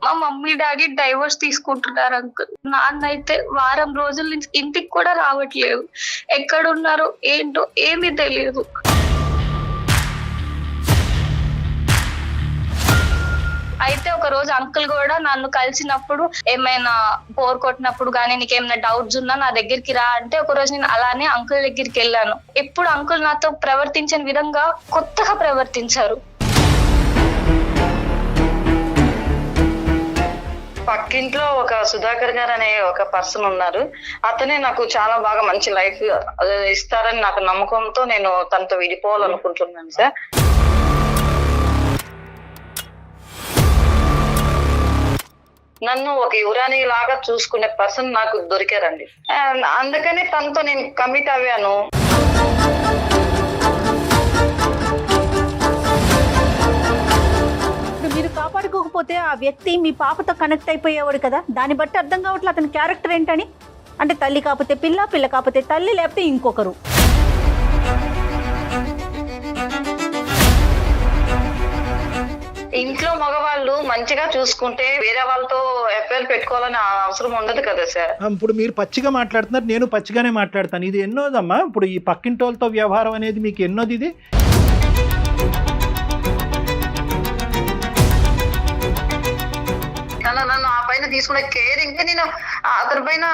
మా mummy daddy divorce తీసుకుంటున్నారు uncle. నాన్న అయితే వారం రోజుల నుంచి ఇంటికి కూడా రావట్లేదు. ఎక్కడున్నారో ఏంటో ఏమీ తెలియదు. అయితే ఒక రోజు అంకుల్ కూడా నన్ను కలిసినప్పుడు ఏమైనా బోర్ కొట్టినప్పుడు కానీ నీకేమైనా డౌట్స్ ఉన్నా నా దగ్గరికి రా అంటే ఒక రోజు నేను అలానే అంకుల్ దగ్గరికి వెళ్ళాను. ఎప్పుడు అంకుల్ నాతో ప్రవర్తించిన విధంగా కొత్తగా ప్రవర్తించారు. పక్కింట్లో ఒక సుధాకర్ గారు అనే ఒక పర్సన్ ఉన్నారు. అతనే నాకు చాలా బాగా మంచి లైఫ్ ఇస్తారని నాకు నమ్మకంతో నేను తనతో విడిపోవాలనుకుంటున్నాను సార్. నన్ను ఒక యువరాణి లాగా చూసుకునే పర్సన్ నాకు దొరికారండి. అందుకని తనతో నేను కమిట్ అవ్వాను. మీరు కాపాడుకోకపోతే ఆ వ్యక్తి మీ పాపతో కనెక్ట్ అయిపోయేవాడు కదా, దాన్ని బట్టి అర్థం కావట్లేదు అతని క్యారెక్టర్ ఏంటని. అంటే తల్లి కాకపోతే పిల్ల, పిల్ల కాకపోతే తల్లి, లేకపోతే ఇంకొకరు. ఇంట్లో మగవాళ్ళు మంచిగా చూసుకుంటే వేరే వాళ్ళతో ఎఫ్ఐఆర్ పెట్టుకోవాలని అవసరం ఉండదు కదా సార్. ఇప్పుడు మీరు పచ్చిగా మాట్లాడుతున్నారు, నేను పచ్చిగానే మాట్లాడతాను. ఇది ఎన్నోదమ్మా? ఇప్పుడు ఈ పక్కింటోళ్ళతో వ్యవహారం అనేది మీకు ఎన్నోది? ఇది నన్ను ఆ పైన తీసుకునే కేరింగ్ నేను అతని పైన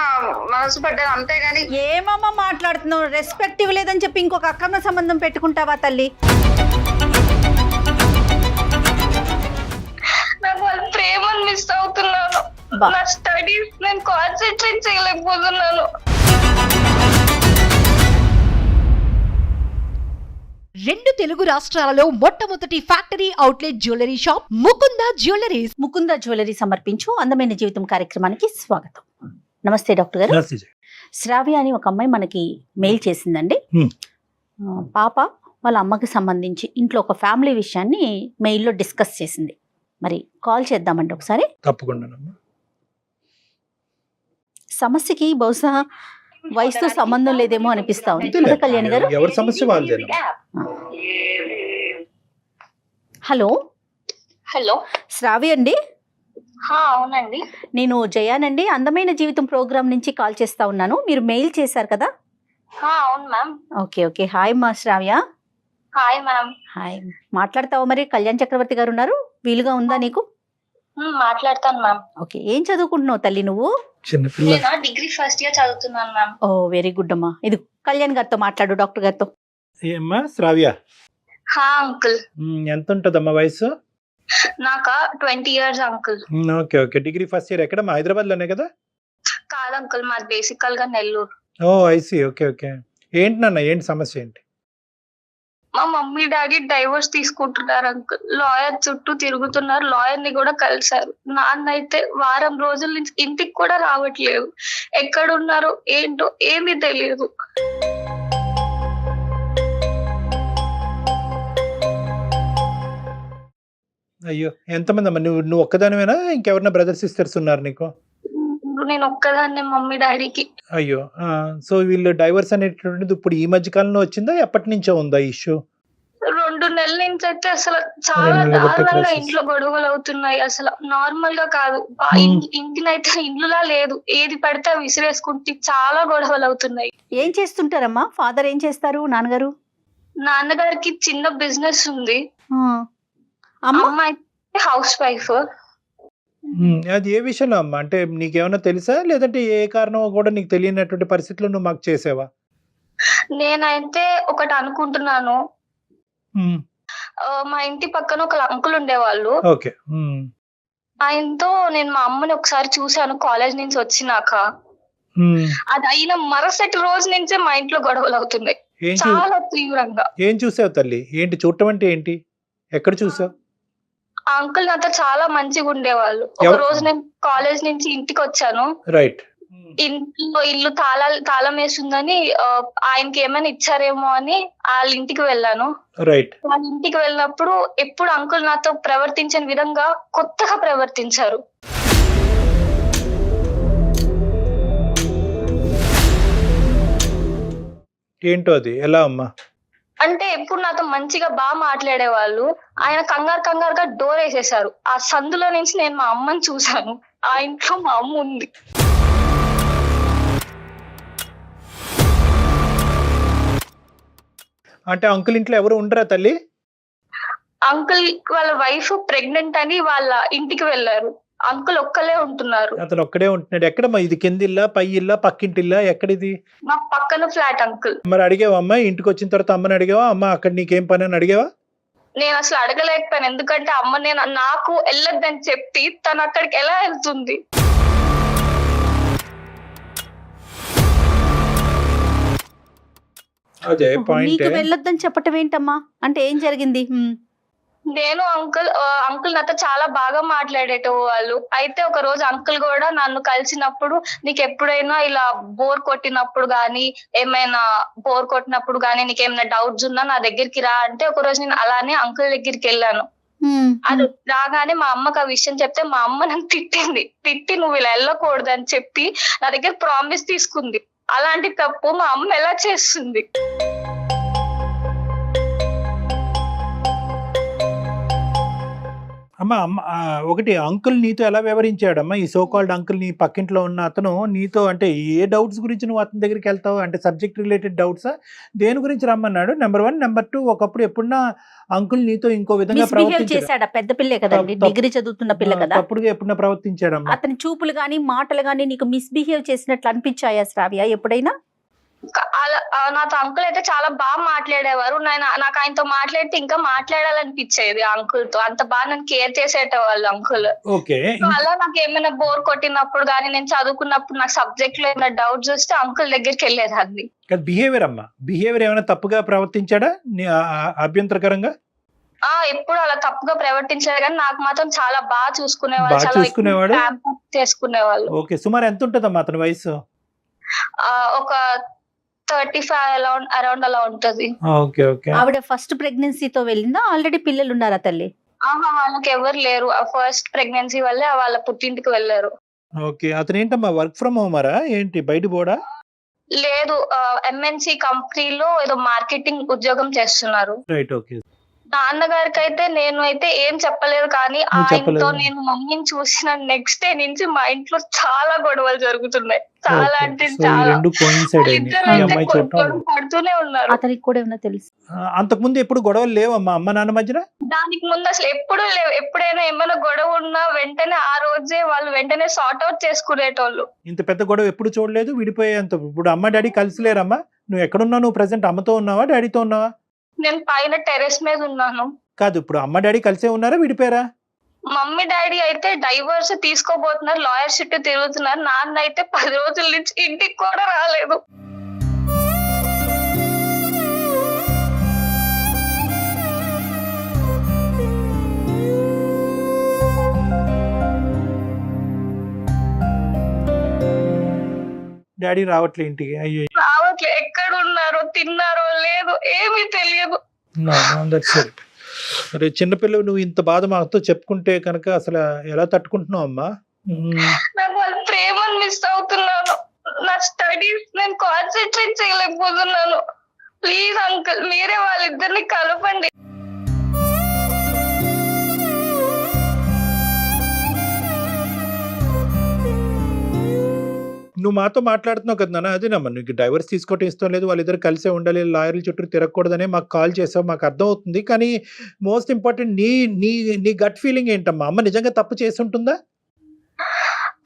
మనసు పడ్డాను, అంతేగాని. ఏమమ్మా మాట్లాడుతున్నావు? రెస్పెక్ట్ ఇవ్వలేదని చెప్పి ఇంకొక అక్రమ సంబంధం పెట్టుకుంటావా తల్లి? నాకు వాళ్ళ ప్రేమను మిస్ అవుతున్నాను. నా స్టడీస్ నేను కాన్సన్ట్రేట్ చేయలేకపోతున్నాను. 2 తెలుగు రాష్ట్రాలలో మొట్టమొదటి factory outlet jewellery shop Mukunda jewelleries. Mukunda jewellery సమర్పించు అందమైన జీవితం కార్యక్రమానికి స్వాగతం. నమస్తే డాక్టర్ గారు. శ్రావ్య అని ఒక అమ్మాయి మనకి మెయిల్ చేసిందండి. పాప వాళ్ళ అమ్మకి సంబంధించి ఇంట్లో ఒక ఫ్యామిలీ విషయాన్ని మెయిల్లో డిస్కస్ చేసింది. మరి కాల్ చేద్దామండి ఒకసారి. తప్పకుండా. సమస్యకి బహుశా వయసుతో సంబంధం లేదేమో అనిపిస్తా ఉంది. కళ్యాణ్ గారు, ఎవరి సమస్య వాళ్ళదే. హలో. హలో, శ్రావ్య అండి. అవునండి. నేను జయానండి, అందమైన జీవితం ప్రోగ్రామ్ నుంచి కాల్ చేస్తా ఉన్నాను. మీరు మెయిల్ చేశారు కదా? అవును మ్యామ్. Okay okay. హాయ్ మా శ్రావ్య. Hi ma'am. హాయ్. మాట్లాడతావా? మరి కళ్యాణ్ చక్రవర్తి గారు ఉన్నారు, వీలుగా ఉందా నీకు? మాట్లాడతాను మ్యామ్. ఓకే. ఏం చదువుకుంటున్నావు తల్లి నువ్వు? నేను డిగ్రీ ఫస్ట్ ఇయర్ చదువుతున్నాను మ్యామ్. ఓ వెరీ గుడ్ అమ్మా. ఇది కళ్యాణ్ గారితో మాట్లాడు, డాక్టర్ గారితో. ఏమ్మా శ్రావ్య? అంకుల్. ఎంత ఉంటదమ్మా వయసు? నాకా 20 years uncle. Okay okay. Degree first year ఎక్కడ? హైదరాబాద్ లోనే కదా? కాదు అంకుల్, మాది బేసికల్ గా నెల్లూరు. ఓ ఐసి. Okay okay. ఏంటి నాన్న, ఏంటి సమస్య ఏంటి? మా మమ్మీ డాడీ డైవర్స్ తీసుకుంటున్నారు అంకుల్. లాయర్ చుట్టూ తిరుగుతున్నారు, లాయర్ ని కూడా కలిశారు. నాన్న అయితే వారం రోజుల నుంచి ఇంటికి కూడా రావట్లేదు. ఎక్కడున్నారో ఏంటో ఏమీ తెలియదు. అయ్యో, ఎంతమంది అమ్మా? నువ్వు ఒక్కదానివేనా? ఇంకెవరన్నా బ్రదర్స్ సిస్టర్స్ ఉన్నారు నీకు? నేను ఒక్కదాన్నే మమ్మీ డాడీకి. అయ్యో. సో వీళ్ళు డైవర్స్ అనేటువంటిది ఇప్పుడు ఈ మధ్య కాలంలో వచ్చిందా, ఎప్పటి నుంచో ఉందా ఇష్యూ? 2 నెలల నుంచి అయితే అసలు చాలా దారుణంగా ఇంట్లో గొడవలు అవుతున్నాయి. అసలు నార్మల్ గా కాదు, ఇంటినైతే ఇల్లులా లేదు, ఏది పడితే విసిరేసుకుంటే చాలా గొడవలు అవుతున్నాయి. ఏం చేస్తుంటారమ్మా? ఫాదర్ ఏం చేస్తారు? నాన్నగారు? నాన్నగారికి చిన్న బిజినెస్ ఉంది. అమ్మ అయితే హౌస్ వైఫ్. అది ఏ విషయంలో అమ్మా? అంటే నీకేమైనా తెలుసా, లేదంటే ఏ కారణం కూడా నీకు తెలియనటువంటి పరిస్థితుల్లో నువ్వు మాకు చేసావా? నేనైతే ఒకటి అనుకుంటున్నాను. మా ఇంటి పక్కన ఒక అంకుల్ ఉండేవాళ్ళు. ఓకే. ఆయనతో నేను మా అమ్మని ఒకసారి చూశాను కాలేజ్ నుంచి వచ్చినాక. అది అయిన మరుసటి రోజు నుంచే మా ఇంట్లో గొడవలు అవుతున్నాయి చాలా తీవ్రంగా. ఏం చూసావు తల్లి? ఏంటి చూడటం అంటే ఏంటి? ఎక్కడ చూసావు? ఆ అంకుల్ నాతో చాలా మంచిగా ఉండేవాళ్ళు. ఒక రోజు నేను కాలేజ్ నుంచి ఇంటికి వచ్చాను. రైట్. ఇల్లు తాళం వేసిందని ఆయనకి ఏమైనా ఇచ్చారేమో అని వాళ్ళ ఇంటికి వెళ్ళాను. రైట్. వాళ్ళ ఇంటికి వెళ్ళినప్పుడు ఎప్పుడు అంకుల్ నాతో ప్రవర్తించిన విధంగా కొత్తగా ప్రవర్తించారు. ఏంటో అది? ఎలా అమ్మా? అంటే ఎప్పుడు నాతో మంచిగా బాగా మాట్లాడేవాళ్ళు. ఆయన కంగారుగా డోర్ వేసేసారు. ఆ సందులో నుంచి నేను మా అమ్మని చూశాను. ఆ ఇంట్లో మా అమ్మ ఉంది. అంటే అంకుల్ ఇంట్లో ఎవరు ఉండరా తల్లి? అంకుల్ వాళ్ళ వైఫ్ ప్రెగ్నెంట్ అని వాళ్ళ ఇంటికి వెళ్ళారు. అంకుల్ ఒక్కలే ఉంటున్నారు. అతను ఒక్కడే ఉంటున్నాడు. ఎక్కడమ్మా ఇది? కిందిల్లా, పై ఇల్లా, పక్కింటిల్లా, ఎక్కడిది? మా పక్కన ఫ్లాట్ అంకుల్. మరి అడిగావా అమ్మ? ఇంటికి వచ్చిన తర్వాత అమ్మని అడిగావా? అమ్మ అక్కడ నీకేం పని అని అడిగావా? నేను అసలు అడగలేకపోయాను. ఎందుకంటే అమ్మ నాకు వెళ్ళొద్దని చెప్పి తను అక్కడికి ఎలా వెళ్తుంది? అదే ఓహో, పాయింట్. నీకు వెళ్ళొద్దని చెప్పటం ఏంటమ్మా? అంటే ఏం జరిగింది? నేను అంకుల్ నాతో చాలా బాగా మాట్లాడేటోళ్ళు. అయితే ఒక రోజు అంకుల్ కూడా నన్ను కలిసినప్పుడు, నీకు ఎప్పుడైనా ఇలా బోర్ కొట్టినప్పుడు గానీ నీకేమైనా డౌట్స్ ఉన్నా నా దగ్గరికి రా అంటే, ఒక రోజు నేను అలానే అంకుల్ దగ్గరికి వెళ్ళాను. అది రాగానే మా అమ్మకి ఆ విషయం చెప్తే మా అమ్మ నన్ను తిట్టి నువ్వు ఇలా వెళ్ళకూడదు అని చెప్పి నా దగ్గర ప్రామిస్ తీసుకుంది. అలాంటి తప్పు మా అమ్మ ఎలా చేస్తుంది? అమ్మ ఒకటి అంకుల్ నీతో ఎలా వ్యవహరించాడమ్మా? ఈ సో కాల్డ్ అంకుల్, నీ పక్కింట్లో ఉన్న అతను నీతో అంటే ఏ డౌట్స్ గురించి నువ్వు అతని దగ్గరికి వెళ్తావు? అంటే సబ్జెక్ట్ రిలేటెడ్ డౌట్సా? దేని గురించి రమ్మన్నాడు? నెంబర్ 1. నెంబర్ 2, ఒకప్పుడు ఎప్పుడన్నా అంకుల్ నీతో ఇంకో విధంగా చేశాడా? పెద్ద పిల్లే కదండి, డిగ్రీ చదువుతున్న పిల్ల కదా. తప్పుడుగా ఎప్పుడన్నా ప్రవర్తించాడమ్మా? అతని చూపులు గానీ మాటలు గానీ నీకు మిస్బిహేవ్ చేసినట్లు అనిపించాయా శ్రావ్య ఎప్పుడైనా? నాతో అంకుల్ అయితే చాలా బాగా మాట్లాడేవారు. నాకు ఆయనతో మాట్లాడితే ఇంకా మాట్లాడాలనిపించేది. అంకుల్ తో అంత బాగా నన్ను కేర్ చేసేటవాళ్ళు అంకుల్. ఓకే. అలా నాకు ఏమైనా బోర్ కొట్టినప్పుడు గానీ, నేను చదువుకున్నప్పుడు నాకు సబ్జెక్ట్ లో ఏమైనా డౌట్స్ వస్తే అంకుల్ దగ్గరికి వెళ్ళేదాన్ని. బిహేవియర్ అమ్మా, బిహేవియర్ ఏమైనా తప్పుగా ప్రవర్తించాడా అభ్యంతరకరంగా? ఎప్పుడు అలా తప్పుగా ప్రవర్తించారు కానీ నాకు మాత్రం చాలా బాగా చూసుకునేవాళ్ళు. చేసుకునేవాళ్ళు. ఓకే. సుమారు ఎంత ఉంటదమ్మా అతని వయసు? ఒక 35 అరౌండ్ అలా ఉంటది. ఆవిడ ఫస్ట్ ప్రెగ్నెన్సీతో వెళ్ళిందా? ఆల్రెడీ పిల్లలు ఉన్నారా తల్లి? వాళ్ళకి ఎవరు లేరు. ఫస్ట్ ప్రెగ్నెన్సీ వల్లే వాళ్ళ పుట్టింటికి వెళ్ళారు. ఓకే. అతను ఏంటమ్మా వర్క్ ఫ్రమ్ హోమరా ఏంటి? బయట పోడా? లేదు, MNC కంపెనీలో ఏదో మార్కెటింగ్ ఉద్యోగం చేస్తున్నారు. రైట్. ఓకే. నాన్నగారికి అయితే నేను అయితే ఏం చెప్పలేదు కానీ ఆయనతో నేను మమ్మీని చూసిన నెక్స్ట్ డే నుంచి మా ఇంట్లో చాలా గొడవలు జరుగుతున్నాయి. చాలా అంటే చాలా పడుతూనే ఉన్నారు. అతనికి కూడా ఏమన్నా తెలుసు? అంతకు ముందు ఎప్పుడు గొడవలు లేవమ్మా అమ్మ నాన్న మధ్యన? దానికి ముందు అసలు ఎప్పుడు లేవు. ఎప్పుడైనా ఏమైనా గొడవ ఉన్నా వెంటనే ఆ రోజే వాళ్ళు వెంటనే సార్ట్ అవుట్ చేసుకునేటోళ్ళు. ఇంత పెద్ద గొడవ ఎప్పుడు చూడలేదు. విడిపోయేంత. ఇప్పుడు అమ్మ డాడీ కలిసి లేరమ్మా? నువ్వు ఎక్కడున్నావు? నువ్వు ప్రెసెంట్ అమ్మతో ఉన్నావా డాడీతో ఉన్నావా? నేను పైన టెర్రస్ మీద ఉన్నాను. కాదు, ఇప్పుడు అమ్మ డాడీ కలిసే ఉన్నారా, విడిపోయారా? మమ్మీ డాడీ అయితే డైవర్స్ తీసుకోబోతున్నారు, లాయర్ చుట్టూ తిరుగుతున్నారు. నాన్న అయితే 10 రోజుల నుంచి ఇంటికి కూడా రాలేదు. డాడీ రావట్లే ఇంటికి? అయ్యో, రావట్లే. ఎక్కడ ఉన్నారో, తిన్నారో లేదు, ఏమీ తెలియదు. అరే చిన్నపిల్లలు, నువ్వు ఇంత బాధ మాతో చెప్పుకుంటే కనుక అసలు ఎలా తట్టుకుంటున్నావు అమ్మా? నాకు వాళ్ళ ప్రేమను మిస్ అవుతున్నాను. నా స్టడీస్ నేను కాన్సన్ట్రేట్ చేయలేకపోతున్నాను. ప్లీజ్ అంకుల్, మీరే వాళ్ళిద్దరిని కలపండి. నువ్వు మాతో మాట్లాడుతున్నావు కదా నాన్న, అదేనమ్మా నీకు డైవర్స్ తీసుకోవటం ఇష్టం లేదు, వాళ్ళిద్దరు కలిసే ఉండాలి, లాయర్ల చుట్టూ తిరగకూడదనే మాకు కాల్ చేసావు, మాకు అర్థం అవుతుంది. కానీ మోస్ట్ ఇంపార్టెంట్ నీ నీ నీ గట్ ఫీలింగ్ ఏంటమ్మా? అమ్మ నిజంగా తప్పు చేసి ఉంటుందా?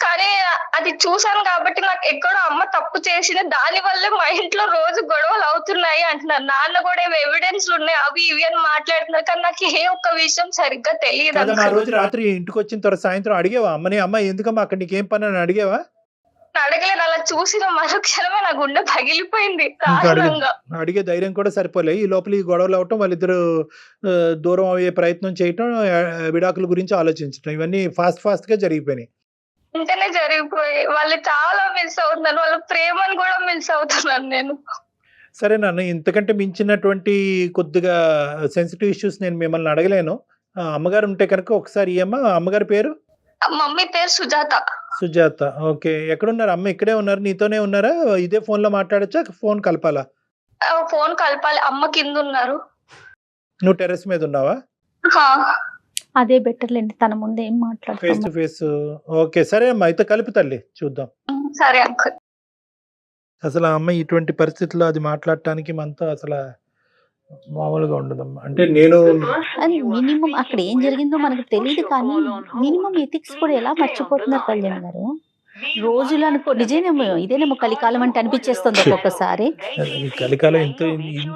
కానీ అది చూసాను కాబట్టి నాకు ఎక్కడో అమ్మ తప్పు చేసిన దాని వల్లే మా ఇంట్లో రోజు గొడవలు అవుతున్నాయి అంటున్నారు. నాన్న కూడా ఎవిడెన్స్ ఉన్నాయి, అవి ఇవి అని మాట్లాడుతున్నారు. కానీ నాకు ఏ ఒక్క విషయం సరిగ్గా తెలియదు. ఆ రోజు రాత్రి ఇంటికి వచ్చిన తర్వాత సాయంత్రం అడిగేవా అమ్మని? అమ్మ ఎందుకమ్మా అక్కడ నీకేం పని అని అడిగేవా? అడగలేదు. అలా చూసిన మరుక్షణమే నా గుండె పగిలిపోయింది. అడిగే ధైర్యం కూడా సరిపోలే. ఈ లోపల ఈ గొడవలు అవటం, వాళ్ళిద్దరు దూరం అయ్యే ప్రయత్నం చేయటం, విడాకుల గురించి ఆలోచించడం, ఇవన్నీ ఫాస్ట్ గా జరిగిపోయినాయి. వెంటనే జరిగిపోయి వాళ్ళు చాలా మిస్ అవుతున్నారు. వాళ్ళ ప్రేమను కూడా మిస్ అవుతున్నాను నేను. సరే నాన్న, ఇంతకంటే మించినటువంటి కొద్దిగా సెన్సిటివ్ ఇష్యూస్ నేను మిమ్మల్ని అడగలేను. అమ్మగారు ఉంటే కనుక ఒకసారి ఏమ్మా అమ్మగారి పేరు? మమ్మీ పేరు సుజాత. సుజాత. ఓకే. ఎక్కడున్నారు అమ్మ? ఇక్కడే ఉన్నారు, నీతోనే ఉన్నారా? ఇదే ఫోన్ లో మాట్లాడచ్చా, ఫోన్ కలపాలా? ఫోన్ కలపాలి, అమ్మ కింద ఉన్నారు. నువ్వు టెర్రస్ మీద ఉన్నావా? హా. అదే బెటర్లేండి, తన ముందు ఏం ఫేస్ మాట్లాడతాం. To face. ఓకే సరే అమ్మా, అయితే కలిపి తల్లి చూద్దాం. సరే అంకుల్. అసలు ఆ అమ్మాయి ఇటువంటి పరిస్థితుల్లో అది మాట్లాడటానికి మనతో అసలు మామూలుగా ఉండదమ్మా. అంటే నేను మినిమం అక్కడ ఏం జరిగిందో మనకు తెలియదు, కానీ మినిమం ఎథిక్స్ కూడా ఎలా మర్చిపోతున్నారు కళ్యాణ్ గారు. రోజులు అనుకో నిజేనేమో, ఇదేనేమో కలికాలం అంటే అనిపించేస్తుంది ఒక్కొక్కసారి. ఈ కలికాలం ఇంత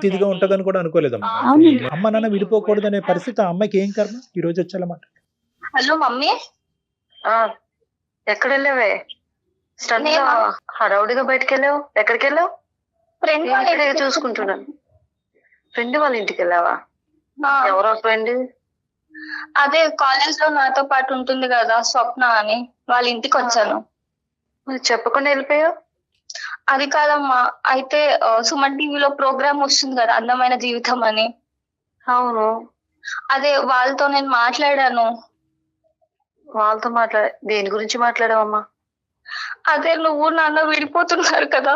ఇదిగా ఉంటదని కూడా అనుకోలేదమ్మా. అవునండి. అమ్మ నాన్న విడిపోకూడదు అనే పరిస్థితి ఆ అమ్మాయికి ఏం కర్మ ఈ రోజు వచ్చేయాలన్నమాట. Hello mummy. ఆ ఎక్కడ వెళ్ళావే? సడన్ గా నేనా? హడావుడిగా బయటకు వెళ్ళావు. ఎక్కడికి వెళ్ళావు? ఫ్రెండ్ నేను చూసుకుంటున్నాను. ఫ్రెండ్ వాళ్ళ ఇంటికి వెళ్ళావా? ఎవరో ఫ్రెండ్? అదే కాలేజ్ లో నాతో పాటు ఉంటుంది కదా స్వప్న అని, వాళ్ళ ఇంటికి వచ్చాను. మరి చెప్పకుండా వెళ్ళిపోయావు? అది కాదమ్మా, అయితే సుమన్ టీవీలో ప్రోగ్రామ్ వస్తుంది కదా అందమైన జీవితం అని. అవును. అదే వాళ్ళతో నేను మాట్లాడాను. వాళ్ళతో దేని గురించి మాట్లాడావమ్మా? అదే నువ్వు నాన్న విడిపోతున్నారు కదా.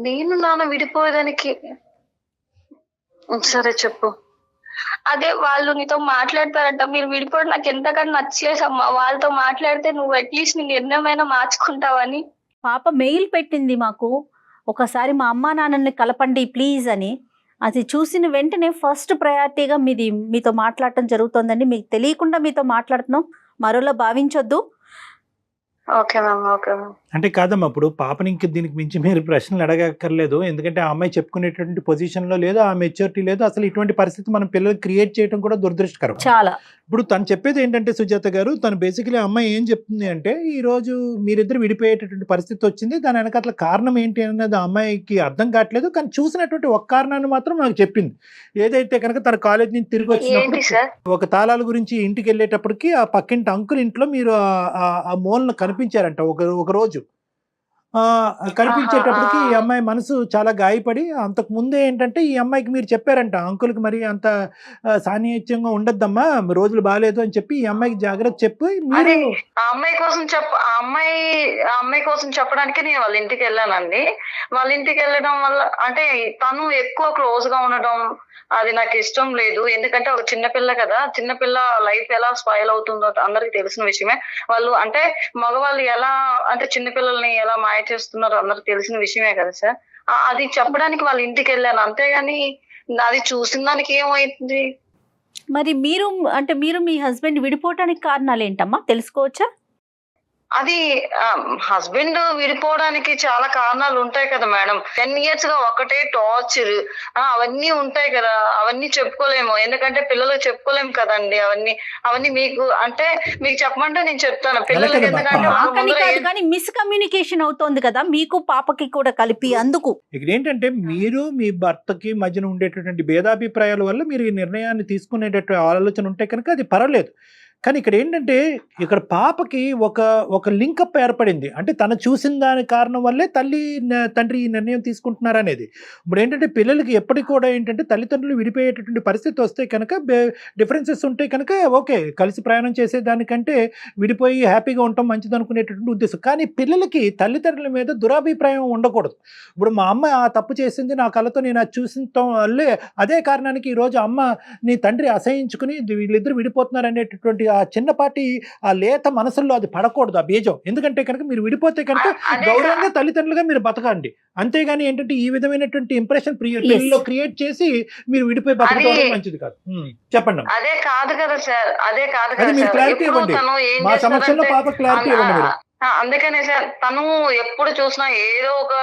నేను నాన్న విడిపోయేదానికి? సరే చెప్పు. అదే వాళ్ళు నీతో మాట్లాడతారంట, మీరు విడిపోవడం నాకు ఎంతగానో నచ్చలేదమ్మా. వాళ్ళతో మాట్లాడితే నువ్వు అట్లీస్ట్ నీ నిర్ణయమైనా మార్చుకుంటావని. పాప మెయిల్ పెట్టింది మాకు, ఒకసారి మా అమ్మా నాన్నల్ని కలపండి ప్లీజ్ అని. అది చూసిన వెంటనే ఫస్ట్ ప్రయారిటీగా మీతో మాట్లాడటం జరుగుతుందండి. మీకు తెలియకుండా మీతో మాట్లాడుతున్నాం, మరోలా భావించొద్దు. Okay ma'am, okay ma'am. అంటే కాదమ్మా, ఇప్పుడు పాపని ఇంక దీనికి మించి మీరు ప్రశ్నలు అడగక్కర్లేదు. ఎందుకంటే ఆ అమ్మాయి చెప్పుకునేటువంటి పొజిషన్లో లేదు, ఆ మెచ్యూరిటీ లేదు. అసలు ఇటువంటి పరిస్థితి మనం పిల్లలు క్రియేట్ చేయడం కూడా దురదృష్టకరం. చాలా. ఇప్పుడు తను చెప్పేది ఏంటంటే సుజాత గారు, తను బేసికలీ అమ్మాయి ఏం చెప్తుంది అంటే, ఈ రోజు మీరిద్దరు విడిపోయేటటువంటి పరిస్థితి వచ్చింది, దాని వెనకాల కారణం ఏంటి అన్నది ఆ అమ్మాయికి అర్థం కావట్లేదు. కానీ చూసినటువంటి ఒక్క కారణాన్ని మాత్రం నాకు చెప్పింది. ఏదైతే కనుక తన కాలేజ్ నుంచి తిరిగి వచ్చినప్పుడు ఏంటి సార్? ఒక తాళాల గురించి ఇంటికి వెళ్ళేటప్పటికి ఆ పక్కింటి అంకుల్ ఇంట్లో మీరు ఆ మూలను కనిపించారంట ఒక రోజు. కనిపించేటప్పటికి ఈ అమ్మాయి మనసు చాలా గాయపడి, అంతకు ముందే ఏంటంటే ఈ అమ్మాయికి మీరు చెప్పారంట, అంకుల్కి మరి అంత సాన్నిహిత్యంగా ఉండద్దమ్మా, రోజులు బాగాలేదు అని చెప్పి ఈ అమ్మాయికి జాగ్రత్త చెప్పి అదే మీరు ఆ అమ్మాయి కోసం చెప్పడానికి నేను వాళ్ళ ఇంటికి వెళ్ళానండి. వాళ్ళ ఇంటికి వెళ్ళడం వల్ల అంటే తను ఎక్కువ క్లోజ్ గా ఉండడం అది నాకు ఇష్టం లేదు. ఎందుకంటే ఒక చిన్నపిల్ల కదా, చిన్నపిల్ల లైఫ్ ఎలా స్పాయిల్ అవుతుందో అందరికి తెలిసిన విషయమే. వాళ్ళు అంటే మగవాళ్ళు ఎలా అంటే చిన్నపిల్లల్ని ఎలా మాయ చేస్తున్నారో అందరికి తెలిసిన విషయమే కదా సార్. అది చెప్పడానికి వాళ్ళ ఇంటికి వెళ్ళాను, అంతేగాని అది చూసిన దానికి ఏమైంది? మరి మీరు మీ హస్బెండ్ విడిపోవటానికి కారణాలు ఏంటమ్మా, తెలుసుకోవచ్చా? అది హస్బెండ్ విడిపోవడానికి చాలా కారణాలు ఉంటాయి కదా మేడం. 10 years గా ఒకటే టార్చర్, అవన్నీ ఉంటాయి కదా. అవన్నీ చెప్పుకోలేము, ఎందుకంటే పిల్లలకు చెప్పుకోలేము కదండి. అవన్నీ మీకు అంటే మీకు చెప్పమంటే నేను చెప్తాను పిల్లలకి, ఎందుకంటే వాళ్ళ నాకని ముందర కాదు, కానీ మిస్కమ్యూనికేషన్ అవుతోంది కదా మీకు పాపకి కూడా కలిపి. అందుకు ఇక్కడ ఏంటంటే మీరు మీ భర్తకి మధ్యన ఉండేటటువంటి భేదాభిప్రాయాల వల్ల మీరు ఈ నిర్ణయాన్ని తీసుకునేటటువంటి ఆలోచన ఉంటే కనుక అది పర్వాలేదు. కానీ ఇక్కడ ఏంటంటే ఇక్కడ పాపకి ఒక లింకప్ ఏర్పడింది. అంటే తను చూసిన దాని కారణం వల్లే తండ్రి ఈ నిర్ణయం తీసుకుంటున్నారు అనేది. ఇప్పుడు ఏంటంటే పిల్లలకి ఎప్పటికి కూడా ఏంటంటే తల్లిదండ్రులు విడిపోయేటటువంటి పరిస్థితి వస్తే కనుక డిఫరెన్సెస్ ఉంటే కనుక ఓకే, కలిసి ప్రయాణం చేసేదానికంటే విడిపోయి హ్యాపీగా ఉండటం మంచిది అనుకునేటటువంటి ఉద్దేశం. కానీ పిల్లలకి తల్లిదండ్రుల మీద దురాభిప్రాయం ఉండకూడదు. ఇప్పుడు మా అమ్మ ఆ తప్పు చేసింది, నా కళ్ళతో నేను అది చూసిన వల్లే అదే కారణానికి ఈరోజు అమ్మ నీ తండ్రి అసహించుకుని వీళ్ళిద్దరు విడిపోతున్నారు అనేటటువంటి ఆ చిన్నపాటి ఆ లేత మనసుల్లో అది పడకూడదు ఆ బీజం. ఎందుకంటే కనుక మీరు విడిపోతే కనుక గౌరవంగా తల్లిదండ్రులుగా మీరు బతకండి, అంతేగాని ఏంటంటే ఈ విధమైనటువంటి ఇంప్రెషన్ పిల్లల్లో క్రియేట్ చేసి మీరు విడిపోయి బతకడం మంచిది కాదు. చెప్పండి. అదే కాదు కదా సార్, అదే కాదు అది కదా మీరు సార్. క్లారిటీ ఇవ్వండి, మా సమక్షంలో పాప క్లారిటీ ఇవ్వండి మీరు. అందుకనే సార్ తను ఎప్పుడు చూసినా ఏదో ఒక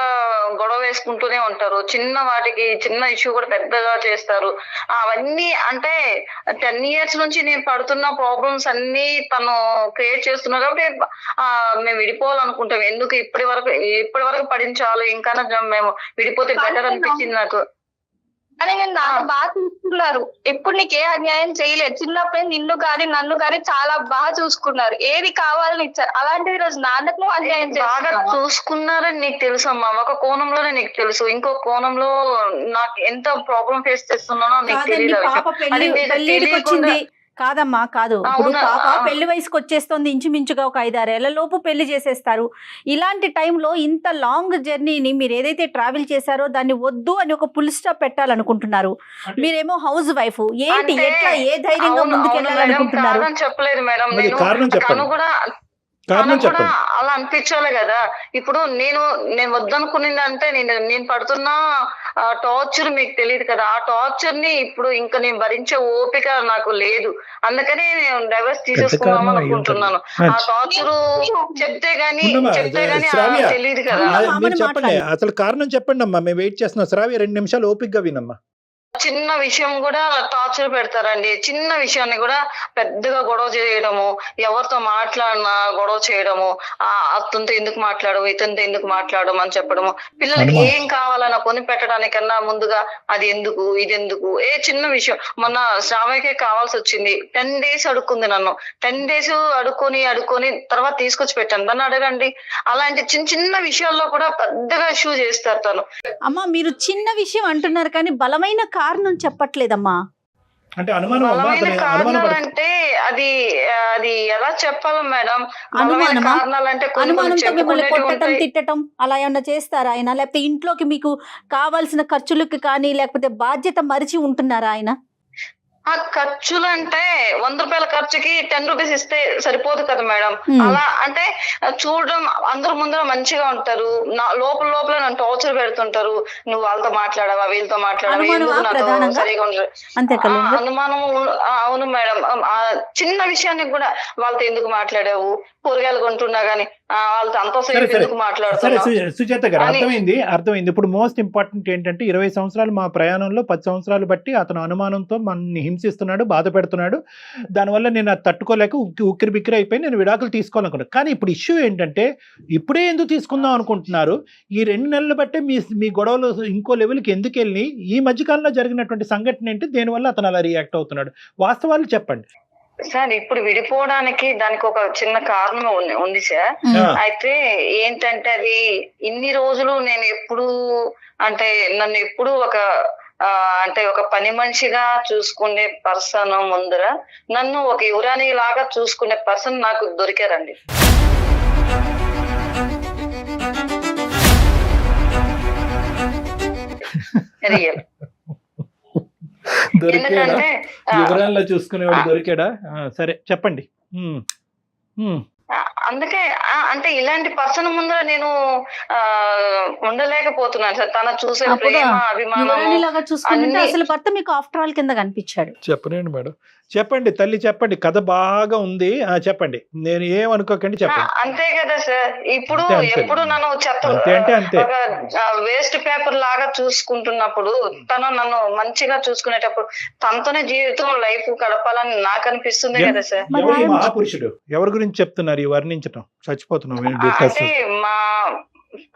గొడవ వేసుకుంటూనే ఉంటారు. చిన్న వాటికి చిన్న ఇష్యూ కూడా పెద్దగా చేస్తారు. అవన్నీ అంటే 10 years నుంచి నేను పడుతున్న ప్రాబ్లమ్స్ అన్ని తను క్రియేట్ చేస్తున్నారు. కాబట్టి మేము విడిపోవాలనుకుంటాం. ఎందుకు ఇప్పటి వరకు పడించాలి, ఇంకా మేము విడిపోతే బెటర్ అనిపించింది నాకు. అని నేను నాన్న బాగా చూసుకున్నారు, ఎప్పుడు నీకు ఏ అన్యాయం చేయలేదు. చిన్నప్పుడే నిన్ను కానీ నన్ను కానీ చాలా బాగా చూసుకున్నారు, ఏది కావాలని ఇచ్చారు. అలాంటిది రోజు నాన్నకు అన్యాయం బాగా చూసుకున్నారని నీకు తెలుసు అమ్మా, ఒక కోణంలోనే నీకు తెలుసు. ఇంకో కోణంలో నాకు ఎంత ప్రాబ్లం ఫేస్ చేస్తున్నానో నీకు తెలియదు. కాదమ్మా కాదు, ఇప్పుడు అవునా? పాప పెళ్లి వయసుకు వచ్చేస్తుంది, ఇంచుమించుగా ఒక 5-6 ఏళ్ల లోపు పెళ్లి చేసేస్తారు. ఇలాంటి టైంలో ఇంత లాంగ్ జర్నీని మీరు ఏదైతే ట్రావెల్ చేశారో దాన్ని వద్దు అని ఒక ఫుల్ స్టాప్ పెట్టాలనుకుంటున్నారు. మీరేమో హౌస్ వైఫ్, ఏంటి అంటే ఎట్లా ఏ ధైర్యంగా అవును ముందుకు అవును మేడం, వెళ్ళాలనుకుంటున్నారు? కాదని చెప్పలేదు మేడం. మరి నేను కారణం చెప్పండి. తను కూడా అలా అనిపించాలి కదా. ఇప్పుడు నేను వద్దనుకునింది అంటే నేను పడుతున్న టార్చర్ మీకు తెలియదు కదా. ఆ టార్చర్ ని ఇప్పుడు ఇంకా నేను భరించే ఓపిక నాకు లేదు. అందుకనే నేను డైవర్స్ తీసేసుకుందాం అనుకుంటున్నాను. ఆ టార్చర్ చెప్తే గానీ శ్రావ్య, తెలియదు కదా. మీరు చెప్పండి అసలు కారణం చెప్పండి అమ్మా, మేము వెయిట్ చేస్తున్నాం. శ్రావ్య 2 నిమిషాలు ఓపికగా వినమ్మా. చిన్న విషయం కూడా టార్చర్ పెడతారండి. చిన్న విషయాన్ని కూడా పెద్దగా గొడవ చేయడము, ఎవరితో మాట్లాడినా గొడవ చేయడము, అతనితో ఎందుకు మాట్లాడము, ఇతనితో ఎందుకు మాట్లాడడం అని చెప్పడము. పిల్లలకి ఏం కావాలన్నా కొని పెట్టడానికన్నా ముందుగా అది ఎందుకు ఇది ఎందుకు. చిన్న విషయం మొన్న శ్రావ్యకే కావాల్సి వచ్చింది, 10 days అడుక్కుంది నన్ను. 10 days అడుక్కొని తర్వాత తీసుకొచ్చి పెట్టాను. దాన్ని అడగండి. అలాంటి చిన్న చిన్న విషయాల్లో కూడా పెద్దగా ఇష్యూ చేస్తారు తను. అమ్మా మీరు చిన్న విషయం అంటున్నారు కానీ బలమైన కారణం చెప్పట్లేదమ్మా. అంటే అనుమానం బలమైన కారణాలంటే అది ఎలా చెప్పాలి మేడం? బలమైన కారణాలంటే అనుమానంతో మిమ్మల్ని కొట్టడం తిట్టడం అలా ఏమన్నా చేస్తారా ఆయన? లేకపోతే ఇంట్లోకి మీకు కావాల్సిన ఖర్చులకి కానీ లేకపోతే బాధ్యత మరిచి ఉంటున్నారా ఆయన? ఆ ఖర్చులు అంటే 100 రూపాయల ఖర్చుకి 10 రూపీస్ ఇస్తే సరిపోదు కదా మేడం. అలా అంటే చూడడం అందరి ముందర మంచిగా ఉంటారు, లోపల నన్ను టార్చర్ పెడుతుంటారు. నువ్వు వాళ్ళతో మాట్లాడవా, వీళ్ళతో మాట్లాడవా, సరిగా ఉండరు అనుమానం. అవును మేడం. చిన్న విషయానికి కూడా వాళ్ళతో ఎందుకు మాట్లాడావు, కూరగాయలు కొంటున్నా గానీ వాళ్ళతో అంతసేపు ఎందుకు మాట్లాడుతున్నావు. సుజాత గారు, అర్థమైంది. ఇప్పుడు మోస్ట్ ఇంపార్టెంట్ ఏంటంటే 20 సంవత్సరాలు మా ప్రయాణంలో 10 సంవత్సరాలు బట్టి అతను అనుమానంతో మనల్ని హింసిస్తున్నాడు, బాధ పెడుతున్నాడు. దానివల్ల నేను అది తట్టుకోలేక ఉక్కిరి బిక్కిరి అయిపోయి నేను విడాకులు తీసుకోవాలనుకున్నాను. కానీ ఇప్పుడు ఇష్యూ ఏంటంటే ఇప్పుడే ఎందుకు తీసుకుందాం అనుకుంటున్నారు? ఈ 2 నెలలు బట్టే మీ గొడవలు ఇంకో లెవెల్కి ఎందుకు వెళ్ళి ఈ మధ్యకాలంలో జరిగినటువంటి సంఘటన ఏంటి, దేనివల్ల అతను అలా రియాక్ట్ అవుతున్నాడు? వాస్తవాలు చెప్పండి సార్. ఇప్పుడు విడిపోవడానికి దానికి ఒక చిన్న కారణం ఉంది సార్. అయితే ఏంటంటే అది ఇన్ని రోజులు నేను ఎప్పుడు అంటే నన్ను ఎప్పుడు ఒక పని మనిషిగా చూసుకునే పర్సన్ ముందర నన్ను ఒక యువరాణి లాగా చూసుకునే పర్సన్ నాకు దొరికారండి. రియల్. ఎందుకంటే వివరాల్లో చూసుకునేవాడు దొరికాడా? సరే చెప్పండి. అందుకే అంటే ఇలాంటి పర్సన్ ముందర నేను ఉండలేకపోతున్నాను సార్. తన చూసే ప్రేమ, అభిమానం చూసుకుంటే అసలు భర్త మీకు ఆఫ్టర్ ఆల్ కింద కనిపించాడు. చెప్పనండి మేడం, చెప్పండి తల్లి, చెప్పండి. కథ బాగా ఉంది, చెప్పండి. నేను ఏమనుకోకండి, చెప్పండి. అంతే కదా సార్. ఇప్పుడు ఎప్పుడు నన్ను వేస్ట్ పేపర్ లాగా చూసుకుంటున్నప్పుడు తను నన్ను మంచిగా చూసుకునేటప్పుడు తనతోనే జీవితం లైఫ్ గడపాలని నాకు అనిపిస్తుంది కదా సార్. మహాపురుషుడు ఎవరి గురించి చెప్తున్నారు ఈ వర్ణించడం? చచ్చిపోతున్నాం. అంటే మా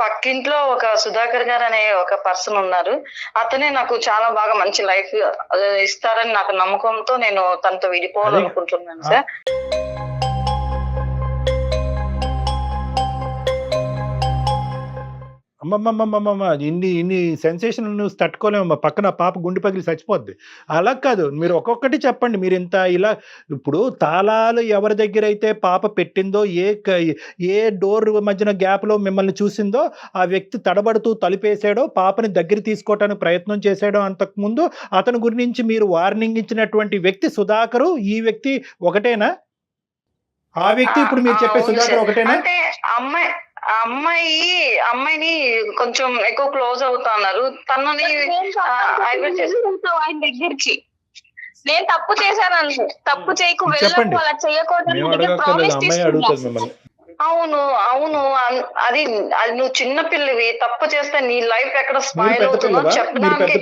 పక్కింట్లో ఒక సుధాకర్ గారు అనే ఒక పర్సన్ ఉన్నారు. అతనే నాకు చాలా బాగా మంచి లైఫ్ ఇస్తారని నాకు నమ్మకంతో నేను తనతో విడిపోవాలనుకుంటున్నాను సార్. అమ్మమ్మమ్మమ్మ, ఇన్ని సెన్సేషన్ నువ్వు తట్టుకోలేమమ్మా. పక్కన పాప గుండె పగిలి చచ్చిపోద్ది. అలా కాదు, మీరు ఒక్కొక్కటి చెప్పండి. మీరు ఇంత ఇలా ఇప్పుడు తాళాలు ఎవరి దగ్గర అయితే పాప పెట్టిందో, ఏ డోర్ మధ్యన గ్యాప్లో మిమ్మల్ని చూసిందో ఆ వ్యక్తి తడబడుతూ తలుపేసాడో, పాపని దగ్గర తీసుకోవటానికి ప్రయత్నం చేశాడో అంతకుముందు అతని గురించి మీరు వార్నింగ్ ఇచ్చినటువంటి వ్యక్తి సుధాకరు, ఈ వ్యక్తి ఒకటేనా? ఆ వ్యక్తి ఇప్పుడు మీరు చెప్పే సుధాకర్ ఒకటేనా? అంటే అమ్మాయిని కొంచెం ఎక్కువ క్లోజ్ అవుతున్నారు. తనని ఆయన దగ్గరికి నేను తప్పు చేశాను, తప్పు చేయకు వెళ్ళకు, అలా చేయకూడదు. అవును అది నువ్వు చిన్న పిల్లవి, తప్పు చేస్తే నీ లైఫ్ ఎక్కడ స్పాయిల్ అవుతుందో చెప్పడానికి.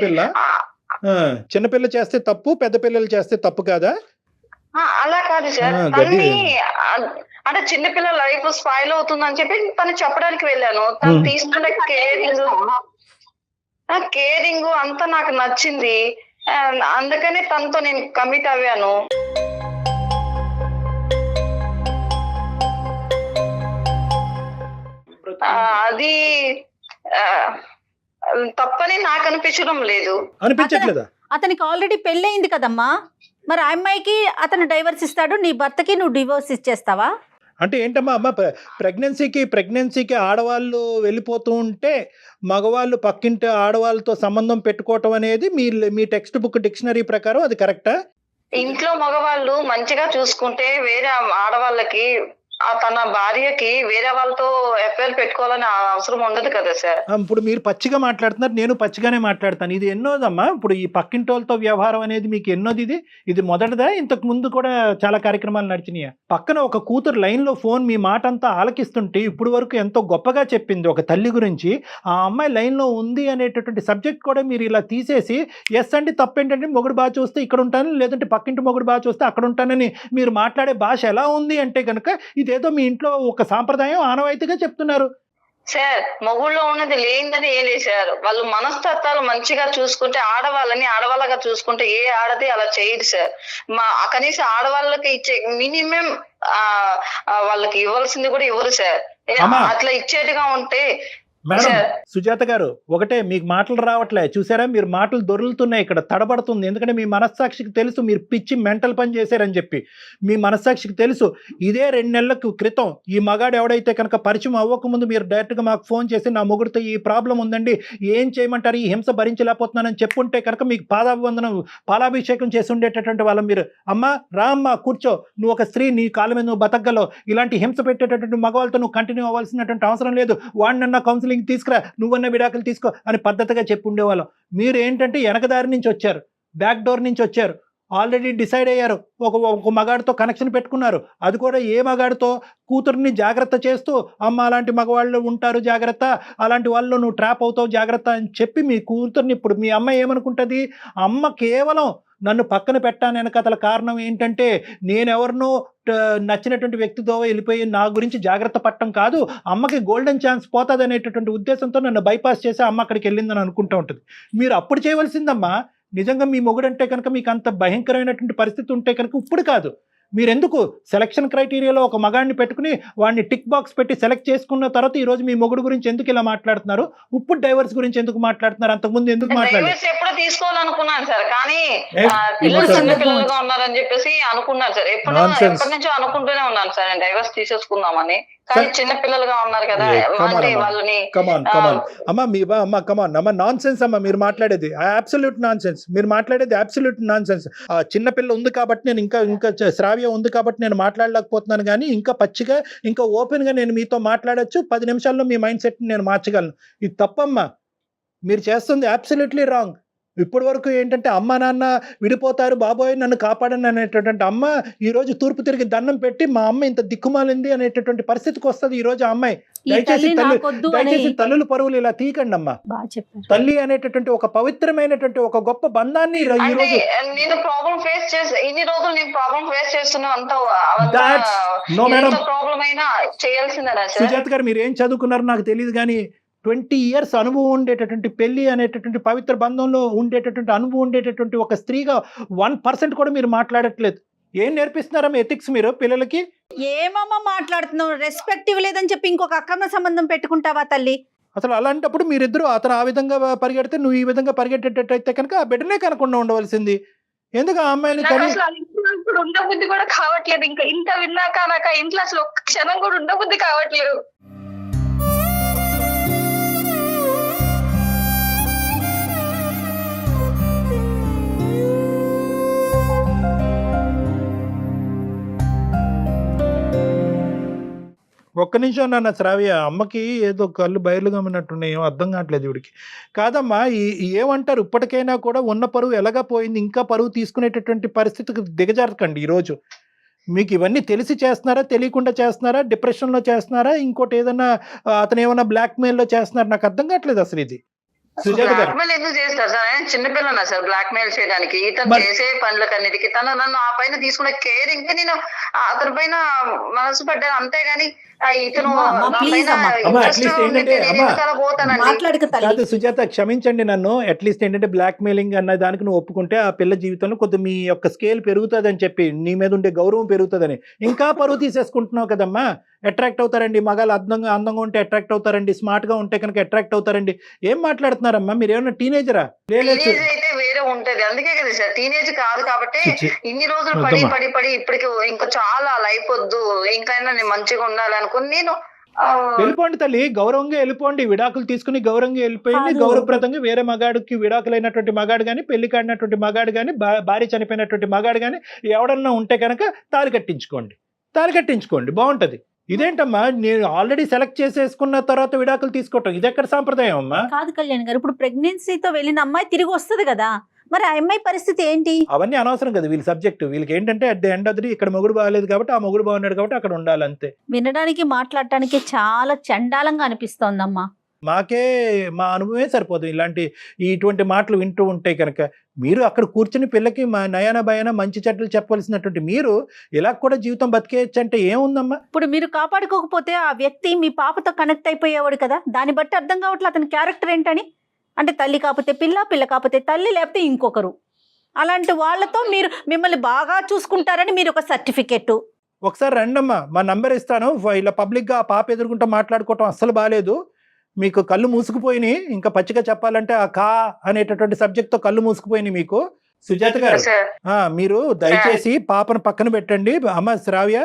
చిన్నపిల్ల చేస్తే తప్పు, పెద్ద పిల్లలు చేస్తే తప్పు కాదా? అలా కాదు సార్. అంటే చిన్నపిల్ల లైఫ్ స్పాయిల్ అవుతుందని చెప్పి తను చెప్పడానికి వెళ్ళాను. తను తీసుకునే కేరింగ్ అంతా నాకు నచ్చింది. అందుకనే తనతో నేను కమిట్ అవ్వాను. అది తప్పని నాకు అనిపించడం లేదు. అనిపించట్లేదా? అతనికి ఆల్రెడీ పెళ్ళయింది కదమ్మా, మరి ఆ అమ్మాయికి అతను డైవర్స్ ఇస్తాడు, నీ భర్తకి నువ్వు డివోర్స్ ఇచ్చేస్తావా? అంటే ఏంటమ్మా అమ్మ, ప్రెగ్నెన్సీకి ఆడవాళ్ళు వెళ్ళిపోతూ ఉంటే మగవాళ్ళు పక్కింటి ఆడవాళ్ళతో సంబంధం పెట్టుకోవటం అనేది మీ టెక్స్ట్ బుక్ డిక్షనరీ ప్రకారం అది కరెక్టా? ఇంట్లో మగవాళ్ళు మంచిగా చూసుకుంటే వేరే ఆడవాళ్ళకి తన భార్యకి వేరే వాళ్ళతో ఎఫ్ఐఆర్ పెట్టుకోవాలని అవసరం ఉండదు కదా సార్. ఇప్పుడు మీరు పచ్చిగా మాట్లాడుతున్నారు, నేను పచ్చిగానే మాట్లాడతాను. ఇది ఎన్నోదమ్మా? ఇప్పుడు ఈ పక్కింటి వాళ్ళతో వ్యవహారం అనేది మీకు ఎన్నోది? ఇది మొదటిదా? ఇంతకు ముందు కూడా చాలా కార్యక్రమాలు నడిచినాయా? పక్కన ఒక కూతురు లైన్ లో ఫోన్ మీ మాట అంతా ఆలకిస్తుంటే ఇప్పుడు వరకు ఎంతో గొప్పగా చెప్పింది ఒక తల్లి గురించి, ఆ అమ్మాయి లైన్ లో ఉంది అనేటటువంటి సబ్జెక్ట్ కూడా మీరు ఇలా తీసేసి ఎస్ అండి తప్పేంటంటే మొగుడు బాగా చూస్తే ఇక్కడ ఉంటాను, లేదంటే పక్కింటి మొగుడు బాగా చూస్తే అక్కడ ఉంటానని మీరు మాట్లాడే భాష ఎలా ఉంది అంటే కనుక ఇదేదో మీ ఇంట్లో ఒక సాంప్రదాయం ఆనవాయితీగా చెప్తున్నారు. సార్ మొగుళ్ళో ఉన్నది లేనిదని ఏం లేదు సార్. వాళ్ళు మనస్తత్వాలు మంచిగా చూసుకుంటే ఆడవాళ్ళని ఆడవాళ్ళగా చూసుకుంటే ఏ ఆడది అలా చేయదు సార్. కనీసం ఆడవాళ్ళకి ఇచ్చే మినిమం వాళ్ళకి ఇవ్వాల్సింది కూడా ఇవ్వరు సార్. అట్లా ఇచ్చేట్టుగా ఉంటే. మేడం సుజాత గారు, ఒకటే మీకు మాటలు రావట్లే చూసారా, మీరు మాటలు దొరుకుతున్నాయి, ఇక్కడ తడబడుతుంది. ఎందుకంటే మీ మనస్సాక్షికి తెలుసు మీరు పిచ్చి మెంటల్ పని చేశారని చెప్పి. మీ మనస్సాక్షికి తెలుసు. ఇదే 2 నెలల క్రితం ఈ మగాడు ఎవడైతే కనుక పరిచయం అవ్వకముందు మీరు డైరెక్ట్గా మాకు ఫోన్ చేసి నా మొగుడితో ఈ ప్రాబ్లం ఉందండి, ఏం చేయమంటారు, ఈ హింస భరించలేకపోతున్నానని చెప్పుంటే కనుక మీకు పాదాభివందనం పాలాభిషేకం చేసి ఉండేటటువంటి వాళ్ళం. మీరు అమ్మ రా అమ్మ కూర్చో, నువ్వు ఒక స్త్రీ, నీ కాళ్ళ మీద నువ్వు బతకగలవు, ఇలాంటి హింస పెట్టేటటువంటి మగవాళ్ళతో నువ్వు కంటిన్యూ అవ్వాల్సినటువంటి అవసరం లేదు, వాడినన్నా కౌన్సిలింగ్ తీసుకురా, నువ్వన్న విడాకులు తీసుకో అని పద్ధతిగా చెప్పి ఉండేవాళ్ళం. మీరు ఏంటంటే వెనకదారి నుంచి వచ్చారు, బ్యాక్ డోర్ నుంచి వచ్చారు, ఆల్రెడీ డిసైడ్ అయ్యారు, ఒక మగాడితో కనెక్షన్ పెట్టుకున్నారు. అది కూడా ఏ మగాడితో? కూతుర్ని జాగ్రత్త చేస్తూ అమ్మ అలాంటి మగవాళ్ళు ఉంటారు జాగ్రత్త, అలాంటి వాళ్ళు నువ్వు ట్రాప్ అవుతావు జాగ్రత్త అని చెప్పి మీ కూతుర్ని. ఇప్పుడు మీ అమ్మ ఏమనుకుంటుంది? అమ్మ కేవలం నన్ను పక్కన పెట్టాను వెనకతల కారణం ఏంటంటే నేనెవరినో నచ్చినటువంటి వ్యక్తితో వెళ్ళిపోయి నా గురించి జాగ్రత్త పట్టడం కాదు, అమ్మకి గోల్డెన్ ఛాన్స్ పోతుంది అనేటటువంటి ఉద్దేశంతో నన్ను బైపాస్ చేసి అమ్మ అక్కడికి వెళ్ళిందని అనుకుంటూ ఉంటుంది. మీరు అప్పుడు చేయవలసిందమ్మా, నిజంగా మీ మొగుడంటే కనుక మీకు అంత భయంకరమైనటువంటి పరిస్థితి ఉంటే కనుక ఇప్పుడు కాదు, మీరెందుకు సెలక్షన్ క్రైటీరియాలో ఒక మగాడిని పెట్టుకుని వాడిని టిక్ బాక్స్ పెట్టి సెలెక్ట్ చేసుకున్న తర్వాత ఈ రోజు మీ మొగుడు గురించి ఎందుకు ఇలా మాట్లాడుతున్నారు? ఇప్పుడు డైవర్స్ గురించి ఎందుకు మాట్లాడుతున్నారు? అంతకుముందు ఎందుకు మాట్లాడారు? ఎప్పుడు తీసుకోవాలనుకున్నాను సార్, కానీ పిల్లలు చిన్న పిల్లలుగా ఉన్నారని చెప్పేసి అనుకున్నాను సార్. ఎప్పటి నుంచో అనుకుంటూనే ఉన్నాను సార్ నేను డైవర్స్ తీసేసుకుందామని. కానీ చిన్న పిల్లలుగా ఉన్నారు కదా వాళ్ళని. అమ్మ నాన్ సెన్స్ అమ్మ మీరు మాట్లాడేది, అబ్సల్యూట్ నాన్ సెన్స్. మీరు మాట్లాడేది అబ్సల్యూట్ నాన్ సెన్స్. చిన్న పిల్ల ఉంది కాబట్టి నేను ఇంకా శ్రావ్య ఉంది కాబట్టి నేను మాట్లాడలేకపోతున్నాను, కానీ ఇంకా పచ్చిగా ఇంకా ఓపెన్ గా నేను మీతో మాట్లాడొచ్చు. 10 నిమిషాల్లో మీ మైండ్ సెట్ నేను మార్చగలను. ఇది తప్పమ్మా, మీరు చేస్తుంది అబ్సల్యూట్లీ రాంగ్. ఇప్పటి వరకు ఏంటంటే అమ్మ నాన్న విడిపోతారు, బాబోయ్ నన్ను కాపాడని అనేటటువంటి అమ్మ ఈరోజు తూర్పు తిరిగి దండం పెట్టి మా అమ్మ ఇంత దిక్కుమాలింది అనేటటువంటి పరిస్థితికి వస్తుంది ఈ రోజు అమ్మాయి. దయచేసి తల్లుల పరువులు ఇలా తీయకండి అమ్మా. తల్లి అనేటటువంటి ఒక పవిత్రమైనటువంటి ఒక గొప్ప బంధాన్ని నేను ప్రాబ్లం ఫేస్ చేసి ఇన్ని రోజులు నేను ప్రాబ్లం ఫేస్ చేస్తున్నా ప్రాబ్లం అయినా చేయాల్సిందేనా? సుజాత గారు మీరు ఏం చదువుకున్నారో నాకు తెలియదు, కానీ 20 years అనుభవం ఉండేటటువంటి పెళ్లి అనేటటువంటి పవిత్ర బంధంలో ఉండేటటువంటి అనుభవం ఉండేటటువంటి ఒక స్త్రీగా 1% కూడా మీరు మాట్లాడట్లేదు. ఏం నేర్పిస్తున్నారమ్మా ఎథిక్స్ మీరు పిల్లలకి? ఏమమ్మా మాట్లాడుతున్నావు? రెస్పెక్ట్ ఇవ్వలేదని చెప్పి ఇంకొక అక్రమ సంబంధం పెట్టుకుంటావా తల్లి? అసలు అలాంటప్పుడు మీరిద్దరు అతను ఆ విధంగా పరిగెడితే నువ్వు ఈ విధంగా పరిగెట్టేటట్టయితే కనుక ఆ బిడ్డనే కనకుండా ఉండవలసింది. ఎందుకు ఆ అమ్మాయిని ఇప్పుడు ఉండబుద్ధి కూడా కావట్లేదు. ఇంకా ఇంత విన్నాక నాకు ఇంట్లో అసలు ఒక్క క్షణం కూడా ఉండబుద్ధి కావట్లేదు. ఒక్క నిమిషం నాన్న శ్రావ్య, అమ్మకి ఏదో కళ్ళు బయలుగా ఉన్నట్టున్నాయి, ఏమో అర్థం కావట్లేదు ఇవిడికి. కాదమ్మా ఏమంటారు, ఇప్పటికైనా కూడా ఉన్న పరువు ఎలాగా పోయింది, ఇంకా పరువు తీసుకునేటటువంటి పరిస్థితికి దిగజారకండి. ఈరోజు మీకు ఇవన్నీ తెలిసి చేస్తున్నారా, తెలియకుండా చేస్తున్నారా, డిప్రెషన్లో చేస్తున్నారా, ఇంకోటి ఏదైనా అతను ఏమైనా బ్లాక్మెయిల్లో చేస్తున్నారా? నాకు అర్థం కావట్లేదు అసలు ఇది. బ్లాక్మెయిల్ ఎందుకు చేస్తారు సార్? ఆయన చిన్నపిల్లనా సార్ బ్లాక్మెయిల్ చేయడానికి? ఇతను చేసే పనులకన్నిటికీ నన్ను ఆ పైన తీసుకునే కేరింగ్ కి నేను అతని పైన మనసు పడ్డాను, అంతేగాని ఇతను అమ్మా, నా please పైన అమ్మా. అమ్మా, interest at least ఉంటే ఏంటంటే, నేను అమ్మా. ఎందుకు అలా పోతానండి? మాట్లాడక తల్లి. కాదు సుజాత, క్షమించండి నన్ను. అట్లీస్ట్ ఏంటంటే బ్లాక్ మెయిలింగ్ అన్న దానికి నువ్వు ఒప్పుకుంటే ఆ పిల్ల జీవితంలో కొద్ది మీ యొక్క స్కేల్ పెరుగుతుందని చెప్పి, నీ మీద ఉండే గౌరవం పెరుగుతుందని. ఇంకా పరువు తీసేసుకుంటున్నావు కదమ్మా. అట్రాక్ట్ అవుతారండి మగాళ్ళు, అందంగా ఉంటే అట్రాక్ట్ అవుతారండి, స్మార్ట్ గా ఉంటే కనుక అట్రాక్ట్ అవుతారండి. ఏం మాట్లాడుతున్నారమ్మా మీరు? ఏమన్నా టీనేజరా? టీనేజ్ అయితే వేరే ఉంటది, అందుకే కదా సార్ టీనేజ్ కాదు కాబట్టి చిచ్చి. ఇన్ని రోజులు వద్దమ్మా. పడి ఇప్పటికి ఇంకా చాలా లైఫ్ వద్దు, ఇంకైనా నేను మంచిగా ఉండాలి అనుకుని నేను వెళ్ళిపోండి తల్లి, గౌరవంగా వెళ్ళిపోండి. విడాకులు తీసుకుని గౌరవంగా వెళ్ళిపోయింది. కాదు. గౌరవప్రదంగా వేరే మగాడికి విడాకులైనటువంటి మగాడు కానీ, పెళ్లి కాడినటువంటి మగాడు కానీ, భార్య చనిపోయినటువంటి మగాడు కానీ ఎవడన్నా ఉంటే కనుక తాళి కట్టించుకోండి, బాగుంటది. ఇదేంటమ్మా, నేను ఆల్రెడీ సెలెక్ట్ చేసేసుకున్న తర్వాత విడాకులు తీసుకోవటం, ఇది ఎక్కడ సాంప్రదాయం అమ్మా? కాదు కళ్యాణ్ గారు, ఇప్పుడు ప్రెగ్నెన్సీతో వెళ్ళిన అమ్మాయి తిరిగి వస్తుంది కదా, మరి ఆ అమ్మాయి పరిస్థితి ఏంటి? అవన్నీ అనవసరం కదా వీళ్ళ సబ్జెక్టు. వీళ్ళకి ఏంటంటే at the end of the ఇక్కడ మొగుడు బాగాలేదు కాబట్టి ఆ మొగుడు బాగున్నాడు కాబట్టి అక్కడ ఉండాలి అంతే. వినడానికి మాట్లాడటానికి చాలా చండాలంగా అనిపిస్తోందమ్మా. మాకే మా అనుభవమే సరిపోదు ఇటువంటి మాటలు వింటూ ఉంటే కనుక. మీరు అక్కడ కూర్చుని పిల్లకి మా నయన భయాన మంచి చెడ్డలు చెప్పవలసినటువంటి మీరు ఇలా కూడా జీవితం బతికేయచ్చు అంటే ఏముందమ్మా? ఇప్పుడు మీరు కాపాడుకోకపోతే ఆ వ్యక్తి మీ పాపతో కనెక్ట్ అయిపోయేవాడు కదా, దాన్ని బట్టి అర్థం కావట్లేదు అతని క్యారెక్టర్ ఏంటని. అంటే తల్లి కాకపోతే పిల్ల, పిల్ల కాకపోతే తల్లి, లేకపోతే ఇంకొకరు. అలాంటి వాళ్ళతో మీరు మిమ్మల్ని బాగా చూసుకుంటారని మీరు ఒక సర్టిఫికెట్. ఒకసారి రండమ్మా, మా నంబర్ ఇస్తాను. ఇలా పబ్లిక్గా ఆ పాప ఎదుర్కొంటూ మాట్లాడుకోవటం అస్సలు బాగాలేదు. మీకు కళ్ళు మూసుకుపోయినాయి. ఇంకా పచ్చిగా చెప్పాలంటే ఆ కా అనేటటువంటి సబ్జెక్ట్తో కళ్ళు మూసుకుపోయినాయి మీకు. సుజాత గారు, సార్ మీరు దయచేసి పాపను పక్కన పెట్టండి. అమ్మ శ్రావ్య,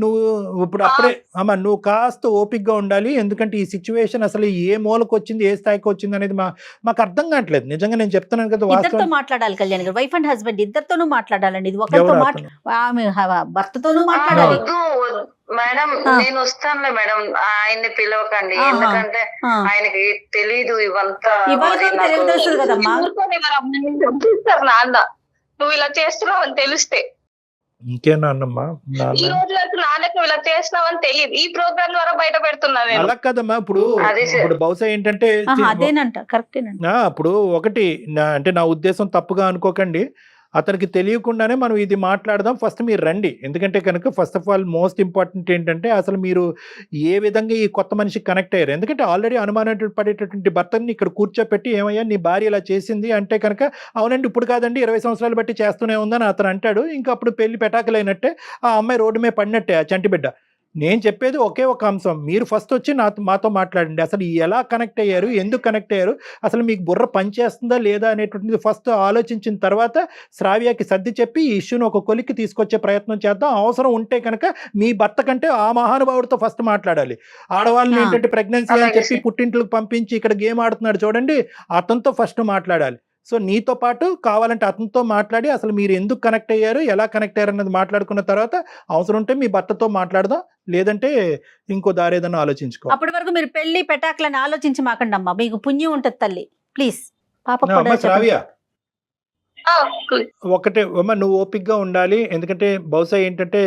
నువ్వు ఇప్పుడు అప్పుడే అమ్మ నువ్వు కాస్త ఓపిక్గా ఉండాలి. ఎందుకంటే ఈ సిచ్యువేషన్ అసలు ఏ మూలకు వచ్చింది, ఏ స్థాయికి వచ్చింది అనేది మాకు అర్థం కావట్లేదు. నిజంగా నేను చెప్తున్నాను కదా, ఇద్దరితో వాస్తవం. మాట్లాడాలి కళ్యాణ్ గారు, వైఫ్ అండ్ హస్బెండ్ ఇద్దరితోనూ మాట్లాడాలండి. ఇది ఒకరితో ఎవరు ఆమె భర్తతోనూ మాట్లాడాలి. వద్దు మేడం, నేను వస్తానులే మేడం, ఆయన్ని పిలవకండి. ఆహా. ఎందుకంటే ఆయనకి తెలీదు ఇవంతా. ఇవాళ మరి నాకు- తెలియదు కదమ్మా. ఊరుకొని మరి అమ్మని చంపిస్తారు నాన్న, నువ్వు ఇలా చేస్తున్నావు అని తెలిస్తే. ఇంకేనా అన్నమ్మా? ఈ రోజు వరకు నాన్నకు నువ్వు ఇలా చేస్తున్నావు అని తెలియదు, ఈ ప్రోగ్రామ్ ద్వారా బయట పెడుతున్నా నేను. అలా కదమ్మా. ఇప్పుడు అదే సార్. ఇప్పుడు బహుశా ఏంటంటే అదేనంట, కరెక్టేనంట. ఇప్పుడు ఒకటి అంటే నా ఉద్దేశం తప్పుగా అనుకోకండి. అతనికి తెలియకుండానే మనం ఇది మాట్లాడదాం. ఫస్ట్ మీరు రండి. ఎందుకంటే కనుక first of all most important ఏంటంటే అసలు మీరు ఏ విధంగా ఈ కొత్త మనిషికి కనెక్ట్ అయ్యారు. ఎందుకంటే ఆల్రెడీ అనుమానం పడేటటువంటి భర్తని ఇక్కడ కూర్చోపెట్టి ఏమయ్యా నీ భార్య ఇలా చేసింది అంటే కనుక అవునండి ఇప్పుడు కాదండి 20 సంవత్సరాలు బట్టి చేస్తూనే ఉందని అతను అంటాడు. ఇంకా అప్పుడు పెళ్లి పెటాకులైనట్టే, ఆ అమ్మాయి రోడ్డు మీద పడినట్టే ఆ చంటి బిడ్డ. నేను చెప్పేది ఒకే ఒక అంశం, మీరు ఫస్ట్ వచ్చి మాతో మాట్లాడండి. అసలు ఎలా కనెక్ట్ అయ్యారు, ఎందుకు కనెక్ట్ అయ్యారు, అసలు మీకు బుర్ర పనిచేస్తుందా లేదా అనేటువంటిది ఫస్ట్ ఆలోచించిన తర్వాత శ్రావ్యకి సర్ది చెప్పి ఈ ఇష్యూని ఒక కొలిక్కి తీసుకొచ్చే ప్రయత్నం చేద్దాం. అవసరం ఉంటే కనుక మీ భర్త కంటే ఆ మహానుభావుడితో ఫస్ట్ మాట్లాడాలి. ఆడవాళ్ళని ఏంటంటే ప్రెగ్నెన్సీ అని చెప్పి పుట్టింట్లకు పంపించి ఇక్కడ గేమ్ ఆడుతున్నాడు చూడండి, అతనితో ఫస్ట్ మాట్లాడాలి. సో నీతో పాటు కావాలంటే అతనితో మాట్లాడి అసలు మీరు ఎందుకు కనెక్ట్ అయ్యారు, ఎలా కనెక్ట్ అయ్యారు అన్నది మాట్లాడుకున్న తర్వాత అవసరం ఉంటే మీ భర్తతో మాట్లాడదాం, లేదంటే ఇంకో దారి ఏదైనా ఆలోచించుకో. అప్పటి వరకు మీరు పెళ్లి పెటాకులని ఆలోచించి మాకండి అమ్మా, మీకు పుణ్యం ఉంటుంది తల్లి. ప్లీజ్ పాప అమ్మ శ్రావ్య, ఆ, ఒకటే అమ్మ నువ్వు ఓపిక్గా ఉండాలి. ఎందుకంటే బహుశా ఏంటంటే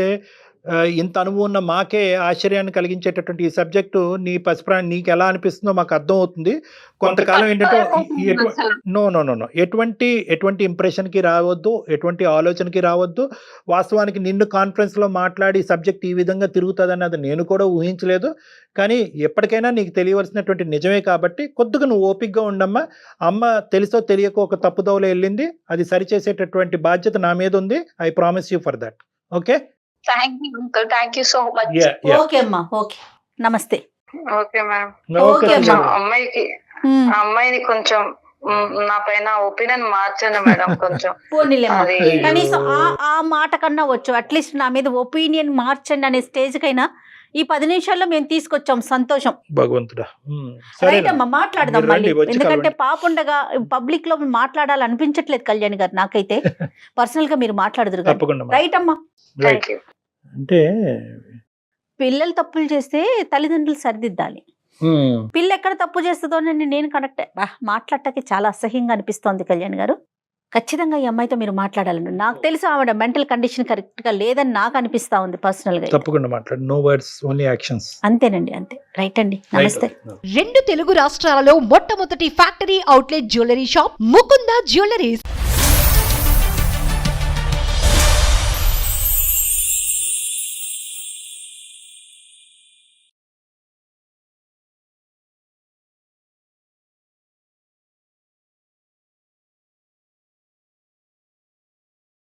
ఇంత అనుభవం ఉన్న మాకే ఆశ్చర్యాన్ని కలిగించేటటువంటి ఈ సబ్జెక్టు నీ పసిప్రాణి నీకు ఎలా అనిపిస్తుందో మాకు అర్థం అవుతుంది. కొంతకాలం ఏంటంటే నో ఎటువంటి ఇంప్రెషన్కి రావద్దు, ఎటువంటి ఆలోచనకి రావద్దు. వాస్తవానికి నిన్ను కాన్ఫరెన్స్లో మాట్లాడి సబ్జెక్ట్ ఈ విధంగా తిరుగుతుంది అది నేను కూడా ఊహించలేదు. కానీ ఎప్పటికైనా నీకు తెలియవలసినటువంటి నిజమే కాబట్టి కొద్దిగా నువ్వు ఓపిక్గా ఉండమ్మా. అమ్మ తెలుసో తెలియకో ఒక తప్పుదోవలో వెళ్ళింది, అది సరిచేసేటటువంటి బాధ్యత నా మీద ఉంది. I promise you for that. Okay, thank you uncle, thank you so much. Okay అమ్మా, ఓకే, నమస్తే. Okay madam. ఓకే అమ్మా. అమ్మాయికి అమ్మాయిని కొంచెం నా పైన ఒపీనియన్ మార్చండి మేడం కొంచెం. పోనీలేమ్మా, అది కనీసం ఆ మాట కన్నా వచ్చు. అట్లీస్ట్ నా మీద ఒపీనియన్ మార్చండి అనే స్టేజ్ కైనా ఈ 10 నిమిషాల్లో మేము తీసుకొచ్చాం. సంతోషం భగవంతుడా. రైట్ అమ్మా, మాట్లాడదాం మీరు మళ్ళీ. రండి, వచ్చి ఎందుకంటే కలవండి. పాపుండగా పబ్లిక్ లో మాట్లాడాలనిపించట్లేదు కళ్యాణ్ గారు నాకైతే. పర్సనల్ గా మీరు మాట్లాడదురు కానీ. తప్పకుండా రైట్ అమ్మా. Thank you. అంటే పిల్లలు తప్పులు చేస్తే తల్లిదండ్రులు సరిదిద్దాలి. పిల్ల ఎక్కడ తప్పు చేస్తుందో నేను కనెక్ట్ మాట్లాడటానికి చాలా అసహ్యంగా అనిపిస్తోంది కళ్యాణ్ గారు. ఖచ్చితంగా ఈ అమ్మాయితో మీరు మాట్లాడాలండి. నాకు తెలుసు ఆవిడ మెంటల్ కండిషన్ కరెక్ట్ గా లేదని నాకు అనిపిస్తా ఉంది పర్సనల్ గా. తప్పకుండా మాట్లాడు. No words, only actions. అంతేనండి, అంతే. రైట్ అండి, నమస్తే. 2 తెలుగు రాష్ట్రాలలో మొట్టమొదటి factory outlet jewellery shop Mukunda jewelleries.